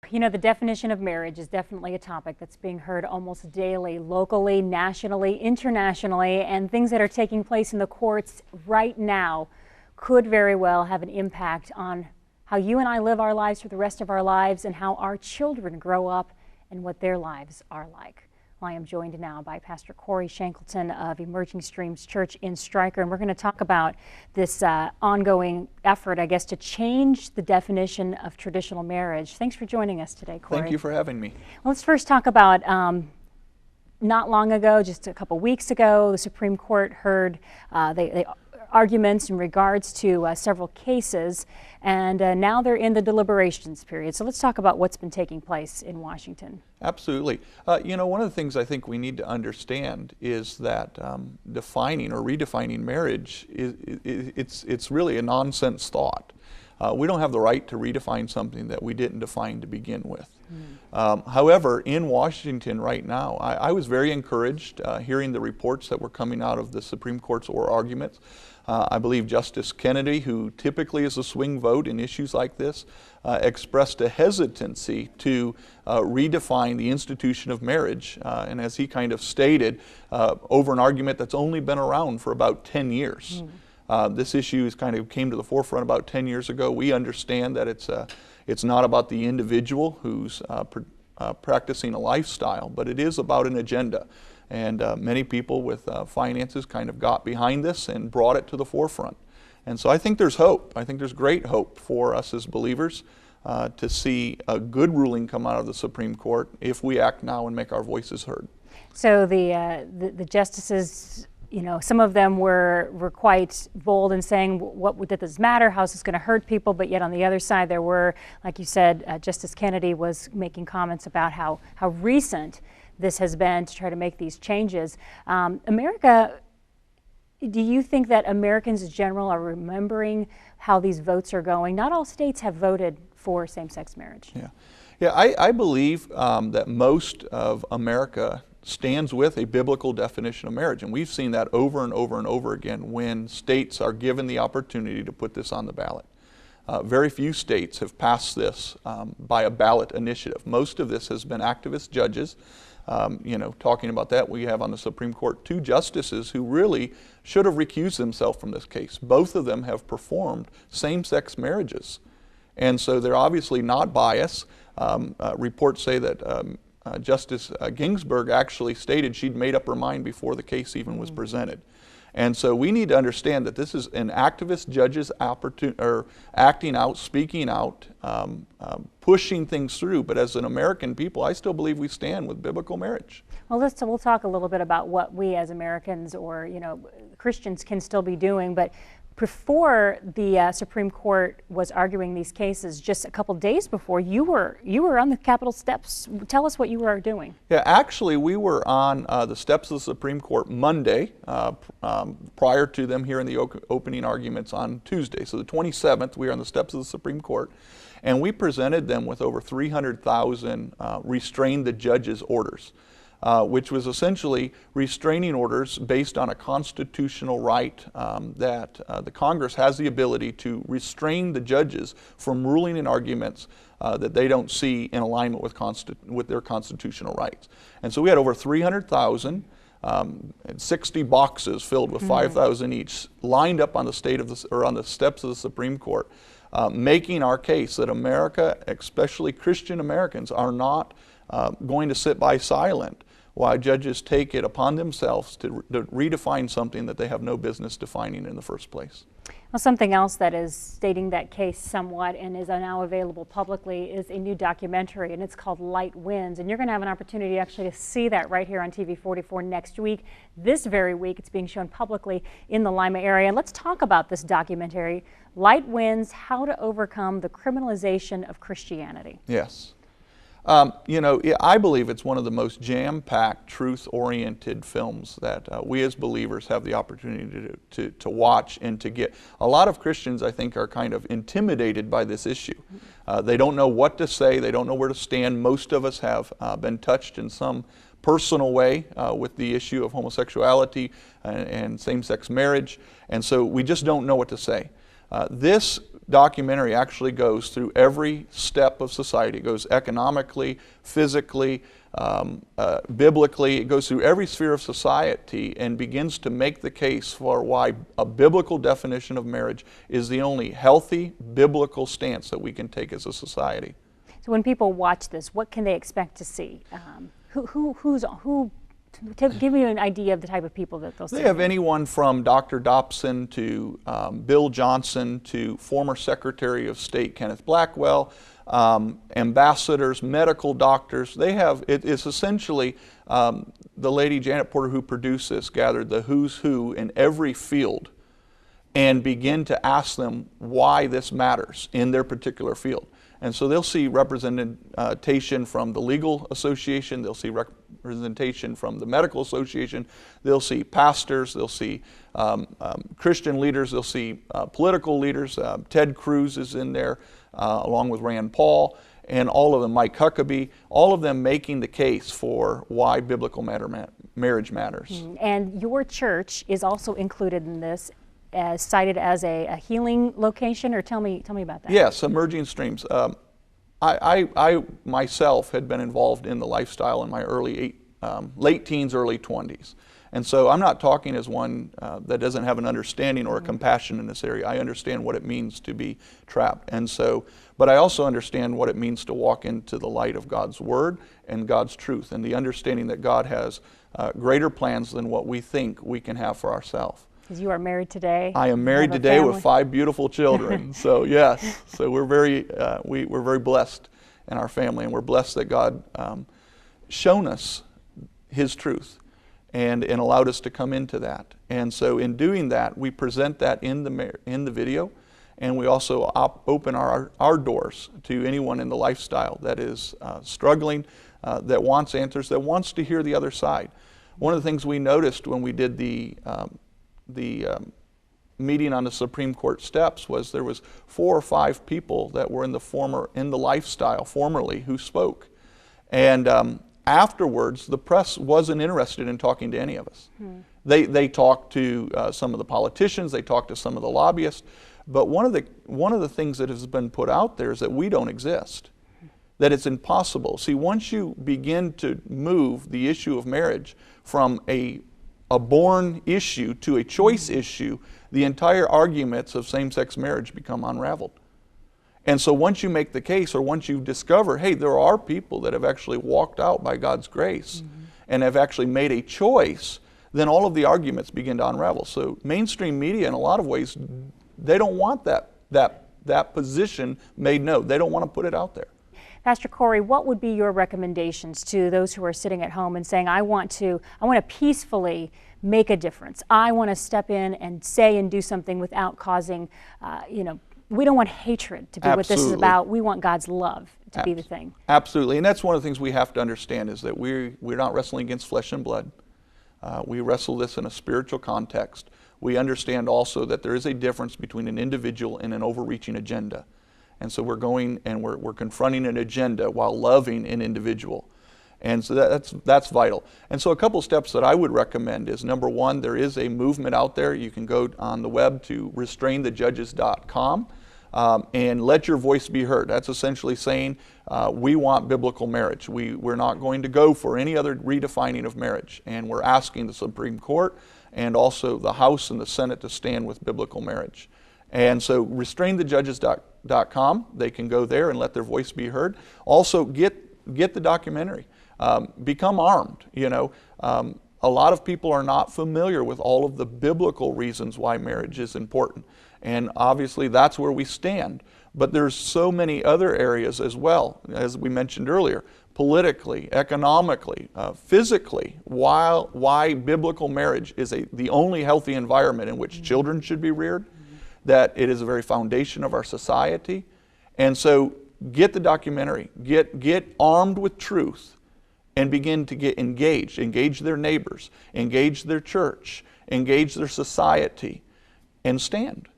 You know, the definition of marriage is definitely a topic that's being heard almost daily, locally, nationally, internationally, and things that are taking place in the courts right now could very well have an impact on how you and I live our lives for the rest of our lives and how our children grow up and what their lives are like. Well, I am joined now by Pastor Corey Shankleton of Emerging Streams Church in Stryker, and we're going to talk about this ongoing effort, I guess, to change the definition of traditional marriage. Thanks for joining us today, Corey. Thank you for having me. Well, let's first talk about not long ago, just a couple weeks ago, the Supreme Court heard arguments in regards to several cases, and now they're in the deliberations period. So let's talk about what's been taking place in Washington. Absolutely. You know, one of the things I think we need to understand is that defining or redefining marriage, it's really a nonsense thought. We don't have the right to redefine something that we didn't define to begin with. However, in Washington right now, I was very encouraged hearing the reports that were coming out of the Supreme Court's oral arguments. I believe Justice Kennedy, who typically is a swing vote in issues like this, expressed a hesitancy to redefine the institution of marriage. And as he kind of stated, over an argument that's only been around for about 10 years. This issue kind of came to the forefront about 10 years ago. We understand that it's not about the individual who's practicing a lifestyle, but it is about an agenda. And many people with finances kind of got behind this and brought it to the forefront. And so I think there's hope. I think there's great hope for us as believers to see a good ruling come out of the Supreme Court if we act now and make our voices heard. So the justices, you know, some of them were quite bold in saying, what does this matter? How is this going to hurt people? But yet on the other side, there were, like you said, Justice Kennedy was making comments about how recent this has been to try to make these changes. America, do you think that Americans in general are remembering how these votes are going? Not all states have voted for same-sex marriage. Yeah, I believe that most of America stands with a biblical definition of marriage, and we've seen that over and over and over again when states are given the opportunity to put this on the ballot. Very few states have passed this by a ballot initiative. Most of this has been activist judges. You know, talking about that, we have on the Supreme Court 2 justices who really should have recused themselves from this case. Both of them have performed same-sex marriages, and so they're obviously not biased. Reports say that Justice Ginsburg actually stated she'd made up her mind before the case even was presented. And so we need to understand that this is an activist judge's acting out, speaking out, pushing things through. But as an American people, I still believe we stand with biblical marriage. Well, we'll talk a little bit about what we as Americans or, you know, Christians can still be doing. But before the Supreme Court was arguing these cases, just a couple days before, you were on the Capitol steps. Tell us what you were doing. Yeah, actually, we were on the steps of the Supreme Court Monday, prior to them hearing the opening arguments on Tuesday. So the 27th, we were on the steps of the Supreme Court, and we presented them with over 300,000 restrain the judge's orders. Which was essentially restraining orders based on a constitutional right that the Congress has the ability to restrain the judges from ruling in arguments that they don't see in alignment with their constitutional rights. And so we had over 300,000, 60 boxes filled with 5,000 each, lined up on the steps of the Supreme Court, making our case that America, especially Christian Americans, are not going to sit by silent while judges take it upon themselves to redefine something that they have no business defining in the first place. Well, something else that is stating that case somewhat and is now available publicly is a new documentary, and it's called Light Winds. And you're going to have an opportunity actually to see that right here on TV 44 next week. This very week, it's being shown publicly in the Lima area. And let's talk about this documentary, Light Winds, How to Overcome the Criminalization of Christianity. Yes. You know, I believe it's one of the most jam-packed, truth-oriented films that we as believers have the opportunity to watch and to get. A lot of Christians, I think, are kind of intimidated by this issue. They don't know what to say. They don't know where to stand. Most of us have been touched in some personal way with the issue of homosexuality and same-sex marriage, and so we just don't know what to say. This documentary actually goes through every step of society. It goes economically, physically, biblically. It goes through every sphere of society and begins to make the case for why a biblical definition of marriage is the only healthy biblical stance that we can take as a society. So when people watch this, what can they expect to see? To give you an idea of the type of people that they'll see. They have anyone from Dr. Dobson to Bill Johnson to former Secretary of State Kenneth Blackwell, ambassadors, medical doctors. They have, it's essentially, the lady Janet Porter who produced this gathered the who's who in every field and begin to ask them why this matters in their particular field. And so they'll see representation from the legal association, they'll see representation from the medical association, they'll see pastors, they'll see Christian leaders, they'll see political leaders. Ted Cruz is in there along with Rand Paul, and all of them, Mike Huckabee, all of them making the case for why biblical marriage matters. And your church is also included in this, as cited as a healing location, or tell me about that. Yes, Emerging Streams. I myself had been involved in the lifestyle in my late teens, early 20s. And so I'm not talking as one that doesn't have an understanding or a compassion in this area. I understand what it means to be trapped. And so, but I also understand what it means to walk into the light of God's Word and God's truth, and the understanding that God has greater plans than what we think we can have for ourselves. Because you are married today. I am married today with 5 beautiful children. So yes, so we're very blessed in our family, and we're blessed that God shown us His truth and allowed us to come into that. And so in doing that, we present that in the video, and we also open our doors to anyone in the lifestyle that is struggling, that wants answers, that wants to hear the other side. One of the things we noticed when we did the meeting on the Supreme Court steps was there was 4 or 5 people that were in the lifestyle formerly who spoke, and afterwards the press wasn't interested in talking to any of us. They talked to some of the politicians, they talked to some of the lobbyists, but one of the things that has been put out there is that we don't exist, that it's impossible. See, once you begin to move the issue of marriage from a born issue to a choice issue, the entire arguments of same-sex marriage become unraveled. And so once you make the case, or once you discover, hey, there are people that have actually walked out by God's grace and have actually made a choice, then all of the arguments begin to unravel. So mainstream media, in a lot of ways, they don't want that position made known. They don't want to put it out there. Pastor Corey, what would be your recommendations to those who are sitting at home and saying, I want to peacefully make a difference. I want to step in and say and do something without causing, we don't want hatred to be what this is about. We want God's love to be the thing. Absolutely, and that's one of the things we have to understand is that we're not wrestling against flesh and blood. We wrestle this in a spiritual context. We understand also that there is a difference between an individual and an overreaching agenda. And so we're going and we're confronting an agenda while loving an individual. And so that's vital. And so a couple steps that I would recommend is, number one, there is a movement out there. You can go on the web to restrainthejudges.com and let your voice be heard. That's essentially saying we want biblical marriage. We're not going to go for any other redefining of marriage. And we're asking the Supreme Court and also the House and the Senate to stand with biblical marriage. And so restrainthejudges.com, they can go there and let their voice be heard. Also get the documentary. Become armed. A lot of people are not familiar with all of the biblical reasons why marriage is important. And obviously that's where we stand. But there's so many other areas as well, as we mentioned earlier, politically, economically, physically, why biblical marriage is the only healthy environment in which children should be reared, that it is the very foundation of our society. And so get the documentary, get armed with truth, and begin to get engaged. Engage their neighbors, engage their church, engage their society, and stand.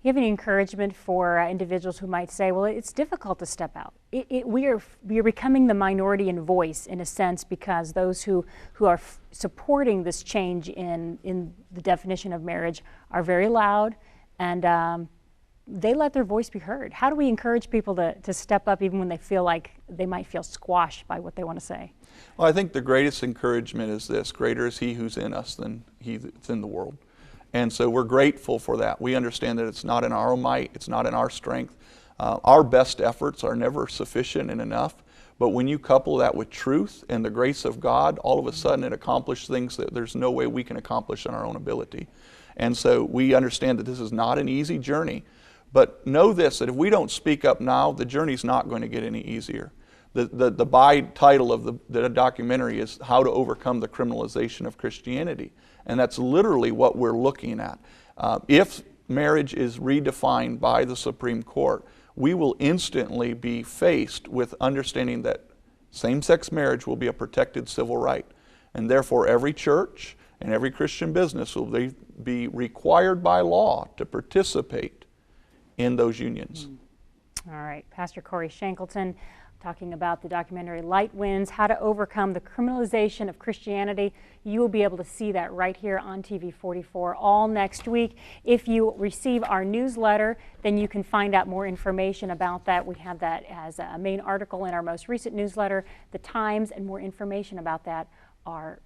You have any encouragement for individuals who might say, well, it's difficult to step out. We are becoming the minority in voice, in a sense, because those who are supporting this change in the definition of marriage are very loud. and they let their voice be heard. How do we encourage people to step up even when they feel like they might feel squashed by what they want to say? Well, I think the greatest encouragement is this: greater is He who's in us than he that's in the world. And so we're grateful for that. We understand that it's not in our own might, it's not in our strength. Our best efforts are never sufficient and enough. But when you couple that with truth and the grace of God, all of a sudden it accomplishes things that there's no way we can accomplish in our own ability. And so we understand that this is not an easy journey. But know this, that if we don't speak up now, the journey's not going to get any easier. The by title of the documentary is How to Overcome the Criminalization of Christianity. And that's literally what we're looking at. If marriage is redefined by the Supreme Court, we will instantly be faced with understanding that same-sex marriage will be a protected civil right. And therefore every church and every Christian business will be required by law to participate in those unions. All right, Pastor Corey Shankleton talking about the documentary Light Winds, How to Overcome the Criminalization of Christianity. You will be able to see that right here on TV 44 all next week. If you receive our newsletter, then you can find out more information about that. We have that as a main article in our most recent newsletter. The times and more information about that are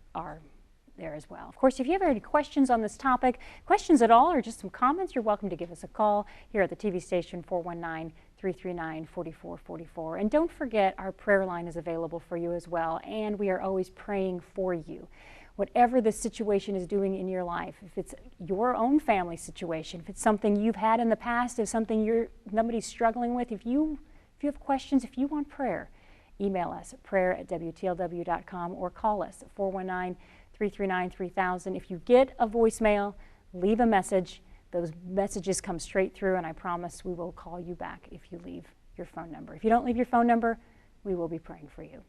there as well. Of course, if you have any questions on this topic, questions at all, or just some comments, you're welcome to give us a call here at the TV station, 419-339-4444. And don't forget, our prayer line is available for you as well, and we are always praying for you. Whatever the situation is doing in your life, if it's your own family situation, if it's something you've had in the past, if something somebody's struggling with, if you have questions, if you want prayer, email us at prayer@WTLW.com or call us at 419-339-3000. If you get a voicemail, leave a message. Those messages come straight through, and I promise we will call you back if you leave your phone number. If you don't leave your phone number, we will be praying for you.